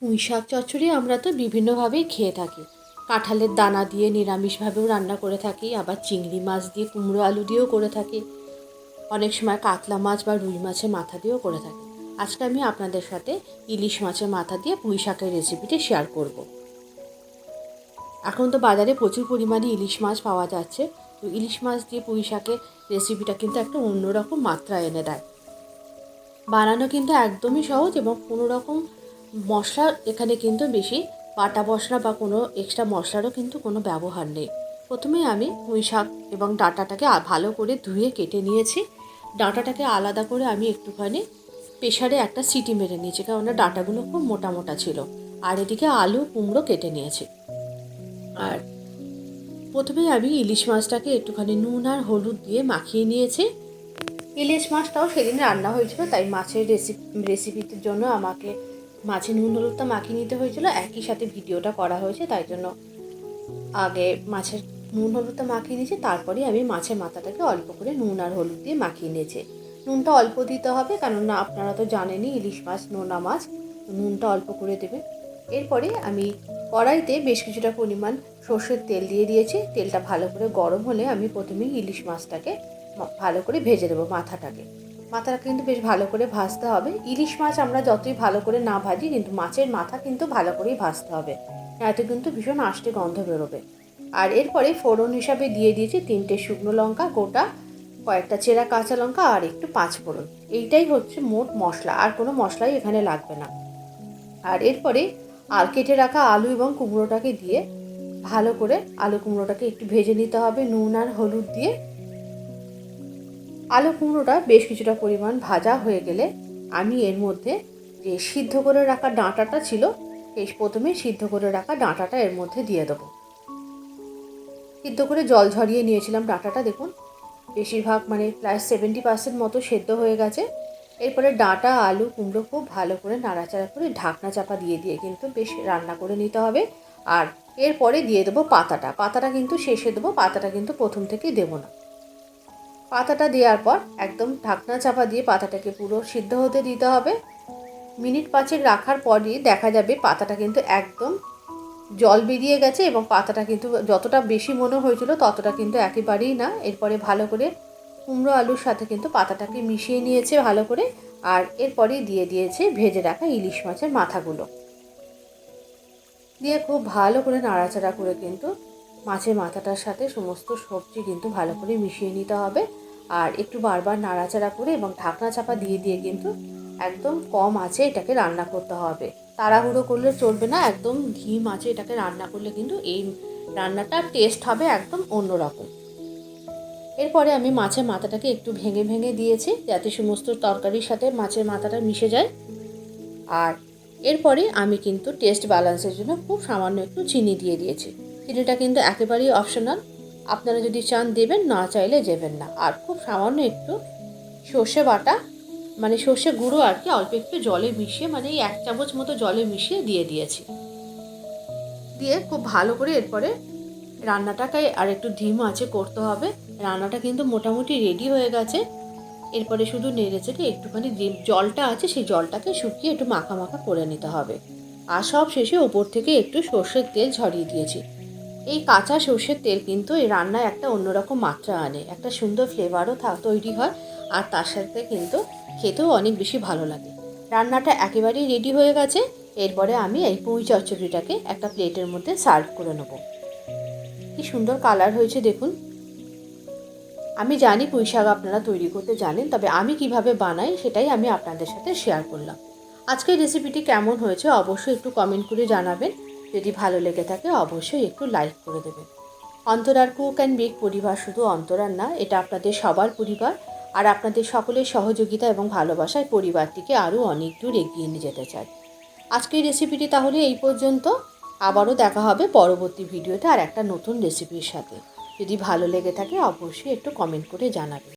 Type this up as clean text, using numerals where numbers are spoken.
পুঁই শাক চচ্চড়ি আমরা তো বিভিন্নভাবেই খেয়ে থাকি। কাঁঠালের দানা দিয়ে নিরামিষভাবেও রান্না করে থাকি, আবার চিংড়ি মাছ দিয়ে কুমড়ো আলু দিয়েও করে থাকি, অনেক সময় কাতলা মাছ বা রুই মাছের মাথা দিয়েও করে থাকি। আজকে আমি আপনাদের সাথে ইলিশ মাছের মাথা দিয়ে পুঁই শাকের রেসিপিটি শেয়ার করব। এখন তো বাজারে প্রচুর পরিমাণে ইলিশ মাছ পাওয়া যাচ্ছে, তো ইলিশ মাছ দিয়ে পুঁই শাকের রেসিপিটা কিন্তু একটা অন্যরকম মাত্রা এনে দেয়। বানানো কিন্তু একদমই সহজ এবং কোনো রকম মশলা এখানে কিন্তু বেশি বাটা মশলা বা কোনো এক্সট্রা মশলারও কিন্তু কোনো ব্যবহার নেই। প্রথমে আমি পুঁই শাক এবং ডাঁটাটাকে ভালো করে ধুয়ে কেটে নিয়েছি। ডাঁটাটাকে আলাদা করে আমি একটুখানি প্রেশারে একটা সিটি মেরে নিয়েছি, কারণ ডাঁটাগুলো খুব মোটা মোটা ছিল। আর এদিকে আলু কুমড়ো কেটে নিয়েছি। আর প্রথমে আমি ইলিশ মাছটাকে একটুখানি নুন আর হলুদ দিয়ে মাখিয়ে নিয়েছি। ইলিশ মাছটাও সেদিন রান্না হয়েছিল, তাই মাছের রেসিপির জন্য আমাকে মাছে নুন হলুদটা মাখিয়ে নিতে হয়েছিল। একই সাথে ভিডিওটা করা হয়েছে, তাই জন্য আগে মাছের নুন হলুদটা মাখিয়ে নিয়েছি, তারপরে আমি মাছের মাথাটাকে অল্প করে নুন আর হলুদ দিয়ে মাখিয়ে নিয়েছি। নুনটা অল্প দিতে হবে, কেননা আপনারা তো জানেনই ইলিশ মাছ নোনা মাছ, নুনটা অল্প করে দেবে। এরপরে আমি কড়াইতে বেশ কিছুটা পরিমাণ সর্ষের তেল দিয়ে দিয়েছি। তেলটা ভালো করে গরম হলে আমি প্রথমেই ইলিশ মাছটাকে ভালো করে ভেজে দেবো। মাথাটা কিন্তু বেশ ভালো করে ভাজতে হবে। ইলিশ মাছ আমরা যতই ভালো করে না ভাজি, কিন্তু মাছের মাথা কিন্তু ভালো করেই ভাজতে হবে, নয়তো কিন্তু ভীষণ আষ্টে গন্ধ বেরোবে। আর এরপরে ফোড়ন হিসাবে দিয়ে দিয়েছি 3টে শুকনো লঙ্কা গোটা, কয়েকটা চেরা কাঁচা লঙ্কা আর একটু পাঁচফোড়ন। এইটাই হচ্ছে মোট মশলা, আর কোনো মশলাই এখানে লাগবে না। আর এরপরে কেটে রাখা আলু এবং কুমড়োটাকে দিয়ে ভালো করে আলু কুমড়োটাকে একটু ভেজে নিতে হবে নুন আর হলুদ দিয়ে। আলু কুমড়োটা বেশ কিছুটা পরিমাণ ভাজা হয়ে গেলে আমি এর মধ্যে যে সিদ্ধ করে রাখা ডাঁটাটা ছিল, এই প্রথমে সিদ্ধ করে রাখা ডাঁটাটা এর মধ্যে দিয়ে দেবো। সিদ্ধ করে জল ঝরিয়ে নিয়েছিলাম ডাঁটাটা, দেখুন বেশিরভাগ মানে প্রায় 70% মতো সেদ্ধ হয়ে গেছে। এরপরে ডাঁটা আলু কুমড়ো খুব ভালো করে নাড়াচাড়া করে ঢাকনা চাপা দিয়ে কিন্তু বেশ রান্না করে নিতে হবে। আর এরপরে দিয়ে দেবো পাতাটা কিন্তু শেষে দেবো, পাতাটা কিন্তু প্রথম থেকেই দেবো না। পাতাটা দেওয়ার পর একদম ঢাকনা চাপা দিয়ে পাতাটাকে পুরো সিদ্ধ হতে দিতে হবে। মিনিট 5 রাখার পরই দেখা যাবে পাতাটা কিন্তু একদম জল বেরিয়ে গেছে, এবং পাতাটা কিন্তু যতটা বেশি মনে হয়েছিল ততটা কিন্তু একেবারেই না। এরপরে ভালো করে কুমড়ো আলুর সাথে কিন্তু পাতাটাকে মিশিয়ে নিয়েছে ভালো করে। আর এরপরেই দিয়ে দিয়েছে ভেজে রাখা ইলিশ মাছের মাথাগুলো দিয়ে খুব ভালো করে নাড়াচাড়া করে কিন্তু মাছের মাথাটার সাথে সমস্ত সবজি কিন্তু ভালো করে মিশিয়ে নিতে হবে। আর একটু বারবার নাড়াচাড়া করে এবং ঢাকনা চাপা দিয়ে কিন্তু একদম কম আঁচে এটাকে রান্না করতে হবে। তাড়াহুড়ো করলে চলবে না, একদম ধিম আঁচে এটাকে রান্না করলে কিন্তু এই রান্নাটার টেস্ট হবে একদম অন্যরকম। এরপরে আমি মাছের মাথাটাকে একটু ভেঙে ভেঙে দিয়েছি, যাতে সমস্ত তরকারির সাথে মাছের মাথাটা মিশে যায়। আর এরপরে আমি কিন্তু টেস্ট ব্যালেন্সের জন্য খুব সামান্য একটু চিনি দিয়ে দিয়েছি। চিনিটা কিন্তু একেবারেই অপশনাল, আপনারা যদি চান দেবেন, না চাইলে দেবেন না। আর খুব সামান্য একটু সর্ষে বাটা মানে সর্ষে গুঁড়ো আর কি, অল্প একটু জলে মিশিয়ে মানে এই 1 চামচ মতো জলে মিশিয়ে দিয়ে দিয়েছি। দিয়ে খুব ভালো করে এরপরে রান্নাটাকে আর একটু ধিম আঁচে করতে হবে। রান্নাটা কিন্তু মোটামুটি রেডি হয়ে গেছে। এরপরে শুধু নেড়ে চেড়ে একটুখানি যে জলটা আছে সেই জলটাকে শুকিয়ে একটু মাখা মাখা করে নিতে হবে। আর সব শেষে ওপর থেকে একটু সর্ষের তেল ঝরিয়ে দিয়েছি। এই কাঁচা সর্ষের তেল কিন্তু এই রান্নায় একটা অন্যরকম মাত্রা আনে, একটা সুন্দর ফ্লেভারও তৈরি হয়। আর তার সাথে কিন্তু খেতেও অনেক বেশি ভালো লাগে। রান্নাটা একেবারেই রেডি হয়ে গেছে। এরপরে আমি এই পুঁই চচ্চড়িটাকে একটা প্লেটের মধ্যে সার্ভ করে নেব। কি সুন্দর কালার হয়েছে দেখুন। আমি জানি পুঁই শাক আপনারা তৈরি করতে জানেন, তবে আমি কিভাবে বানাই সেটাই আমি আপনাদের সাথে শেয়ার করলাম। আজকের রেসিপিটি কেমন হয়েছে অবশ্যই একটু কমেন্ট করে জানাবেন। যদি ভালো লেগে থাকে অবশ্যই একটু লাইক করে দেবেন। অন্তরার কুক অ্যান্ড বেক পরিবার শুধু অন্তরার না, এটা আপনাদের সবার পরিবার। আর আপনাদের সকলের সহযোগিতা এবং ভালোবাসায় পরিবারটিকে আরও অনেক দূর এগিয়ে নিয়ে যেতে চাই। আজকের রেসিপিটি তাহলে এই পর্যন্ত। আবারও দেখা হবে পরবর্তী ভিডিওতে আর একটা নতুন রেসিপির সাথে। যদি ভালো লেগে থাকে অবশ্যই একটু কমেন্ট করে জানাবেন।